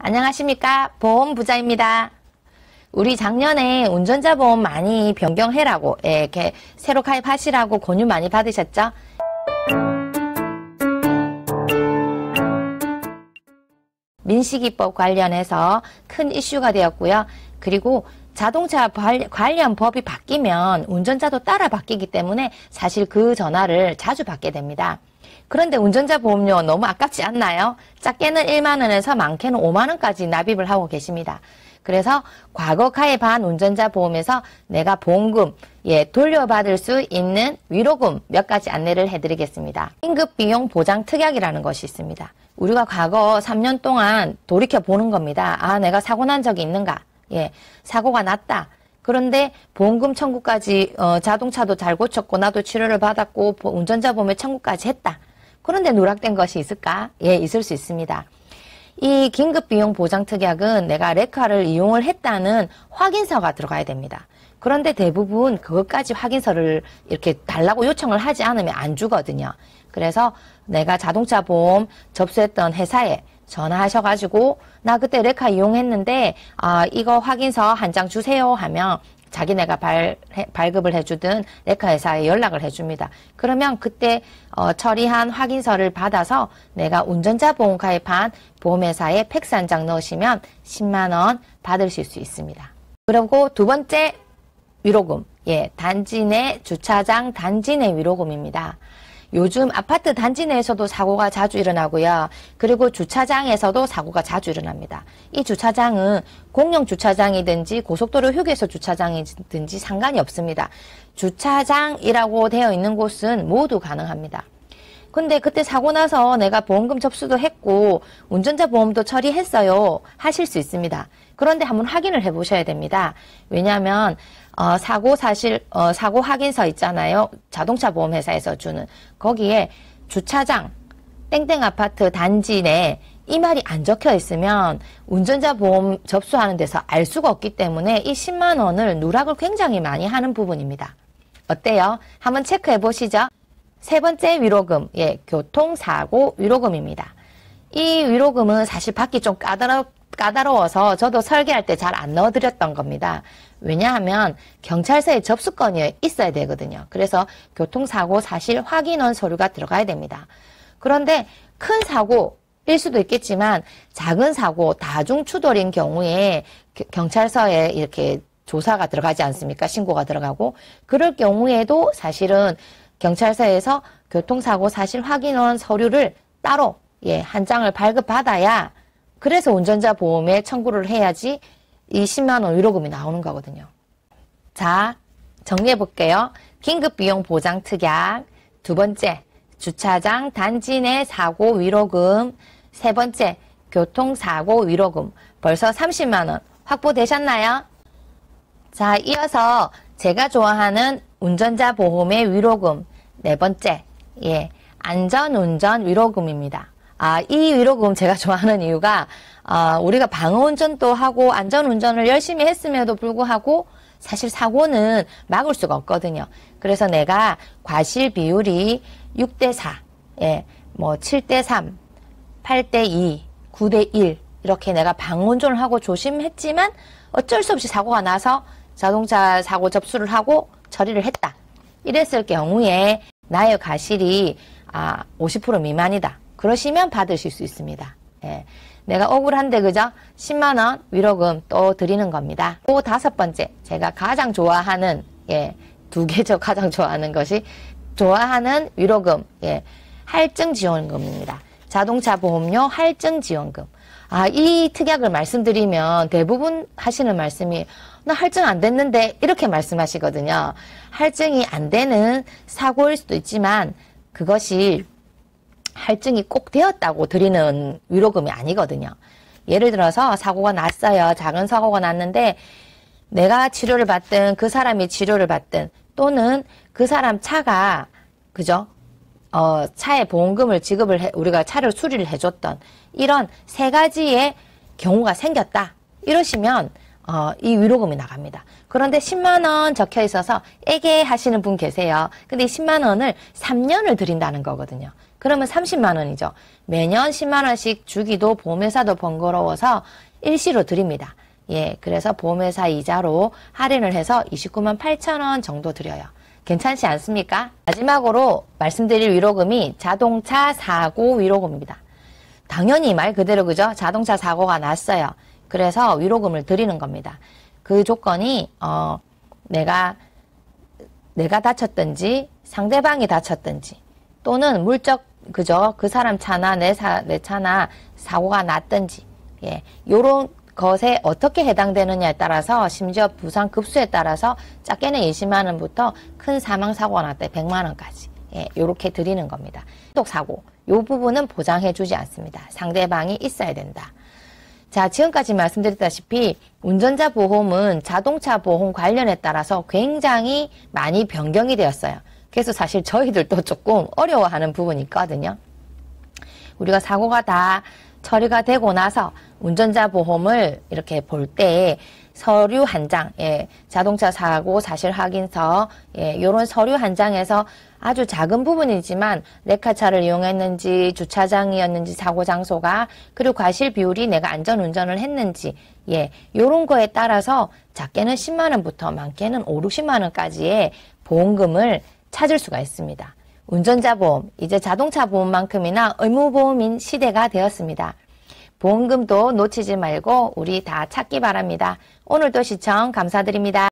안녕하십니까, 보험부자입니다. 우리 작년에 운전자 보험 많이 변경해라고, 이렇게 새로 가입하시라고 권유 많이 받으셨죠? 민식이법 관련해서 큰 이슈가 되었고요. 그리고 자동차 관련 법이 바뀌면 운전자도 따라 바뀌기 때문에 사실 그 전화를 자주 받게 됩니다. 그런데 운전자 보험료 너무 아깝지 않나요? 작게는 1만원에서 많게는 5만원까지 납입을 하고 계십니다. 그래서 과거 가입한 운전자 보험에서 내가 보험금 돌려받을 수 있는 위로금 몇 가지 안내를 해드리겠습니다. 긴급비용 보장 특약이라는 것이 있습니다. 우리가 과거 3년 동안 돌이켜보는 겁니다. 아, 내가 사고 난 적이 있는가? 사고가 났다. 그런데 보험금 청구까지 자동차도 잘 고쳤고 나도 치료를 받았고 운전자 보험에 청구까지 했다. 그런데 누락된 것이 있을까? 있을 수 있습니다. 이 긴급비용 보장특약은 내가 레카를 이용을 했다는 확인서가 들어가야 됩니다. 그런데 대부분 그것까지 확인서를 이렇게 달라고 요청을 하지 않으면 안 주거든요. 그래서 내가 자동차 보험 접수했던 회사에 전화하셔가지고 나 그때 레카 이용했는데 이거 확인서 한 장 주세요 하면 자기네가 발급을 해주든 레카 회사에 연락을 해줍니다. 그러면 그때 처리한 확인서를 받아서 내가 운전자 보험 가입한 보험회사에 팩스 한 장 넣으시면 10만원 받으실 수 있습니다. 그리고 두 번째 위로금, 단지 내 주차장 단지 내 위로금입니다. 요즘 아파트 단지 내에서도 사고가 자주 일어나고요. 그리고 주차장에서도 사고가 자주 일어납니다. 이 주차장은 공영 주차장이든지 고속도로 휴게소 주차장이든지 상관이 없습니다. 주차장이라고 되어 있는 곳은 모두 가능합니다. 근데 그때 사고 나서 내가 보험금 접수도 했고 운전자 보험도 처리했어요 하실 수 있습니다. 그런데 한번 확인을 해 보셔야 됩니다. 왜냐하면 사고 확인서 있잖아요. 자동차 보험 회사에서 주는 거기에 주차장 땡땡 아파트 단지 내 이 말이 안 적혀 있으면 운전자 보험 접수하는 데서 알 수가 없기 때문에 이 10만 원을 누락을 굉장히 많이 하는 부분입니다. 어때요? 한번 체크해 보시죠. 세 번째 위로금, 교통사고 위로금입니다. 이 위로금은 사실 받기 좀 까다로워서 저도 설계할 때 잘 안 넣어드렸던 겁니다. 왜냐하면 경찰서에 접수건이 있어야 되거든요. 그래서 교통사고 사실 확인원 서류가 들어가야 됩니다. 그런데 큰 사고일 수도 있겠지만 작은 사고, 다중추돌인 경우에 경찰서에 이렇게 조사가 들어가지 않습니까? 신고가 들어가고 그럴 경우에도 사실은 경찰서에서 교통사고 사실 확인원 서류를 따로 한 장을 발급받아야 그래서 운전자 보험에 청구를 해야지 이 10만원 위로금이 나오는 거거든요. 자, 정리해 볼게요. 긴급비용 보장 특약, 두 번째 주차장 단지 내 사고 위로금, 세 번째 교통사고 위로금, 벌써 30만원 확보되셨나요? 자, 이어서 제가 좋아하는 운전자 보험의 위로금, 네 번째, 안전운전 위로금입니다. 이 위로금 제가 좋아하는 이유가 우리가 방어운전도 하고 안전운전을 열심히 했음에도 불구하고 사실 사고는 막을 수가 없거든요. 그래서 내가 과실 비율이 6대4, 7대3, 8대2, 9대1 이렇게 내가 방어운전을 하고 조심했지만 어쩔 수 없이 사고가 나서 자동차 사고 접수를 하고 처리를 했다. 이랬을 경우에 나의 과실이 50% 미만이다. 그러시면 받으실 수 있습니다. 내가 억울한데 그죠? 10만원 위로금 또 드리는 겁니다. 또 다섯 번째, 제가 가장 좋아하는 두 개죠. 가장 좋아하는 것이 좋아하는 위로금, 할증 지원금입니다. 자동차 보험료 할증 지원금. 이 특약을 말씀드리면 대부분 하시는 말씀이 나 할증 안 됐는데 이렇게 말씀하시거든요. 할증이 안 되는 사고일 수도 있지만 그것이 할증이 꼭 되었다고 드리는 위로금이 아니거든요. 예를 들어서 사고가 났어요. 작은 사고가 났는데 내가 치료를 받든 그 사람이 치료를 받든 또는 그 사람 차가 그죠? 차에 보험금을 우리가 차를 수리를 해줬던 이런 세 가지의 경우가 생겼다. 이러시면 이 위로금이 나갑니다. 그런데 10만원 적혀 있어서 애게 하시는 분 계세요. 근데 이 10만원을 3년을 드린다는 거거든요. 그러면 30만 원이죠. 매년 10만 원씩 주기도 보험회사도 번거로워서 일시로 드립니다. 예, 그래서 보험회사 이자로 할인을 해서 29만 8천 원 정도 드려요. 괜찮지 않습니까? 마지막으로 말씀드릴 위로금이 자동차 사고 위로금입니다. 당연히 말 그대로 그죠? 자동차 사고가 났어요. 그래서 위로금을 드리는 겁니다. 그 조건이 내가 다쳤든지 상대방이 다쳤든지 또는 물적 그죠? 그 사람 차나 내 차나 사고가 났든지 예, 요런 것에 어떻게 해당되느냐에 따라서 심지어 부상 급수에 따라서 작게는 20만 원부터 큰 사망 사고가 났다 100만 원까지 예, 요렇게 드리는 겁니다. 단독사고 요 부분은 보장해 주지 않습니다. 상대방이 있어야 된다. 자, 지금까지 말씀드렸다시피 운전자 보험은 자동차 보험 관련에 따라서 굉장히 많이 변경이 되었어요. 그래서 사실 저희들도 조금 어려워하는 부분이 있거든요. 우리가 사고가 다 처리가 되고 나서 운전자 보험을 이렇게 볼 때 서류 한 장, 예, 자동차 사고 사실 확인서, 예, 요런 서류 한 장에서 아주 작은 부분이지만 레카차를 이용했는지, 주차장이었는지, 사고 장소가, 그리고 과실 비율이 내가 안전 운전을 했는지, 예, 요런 거에 따라서 작게는 10만 원부터 많게는 5, 60만 원까지의 보험금을 찾을 수가 있습니다. 운전자 보험, 이제 자동차 보험만큼이나 의무보험인 시대가 되었습니다. 보험금도 놓치지 말고 우리 다 찾기 바랍니다. 오늘도 시청 감사드립니다.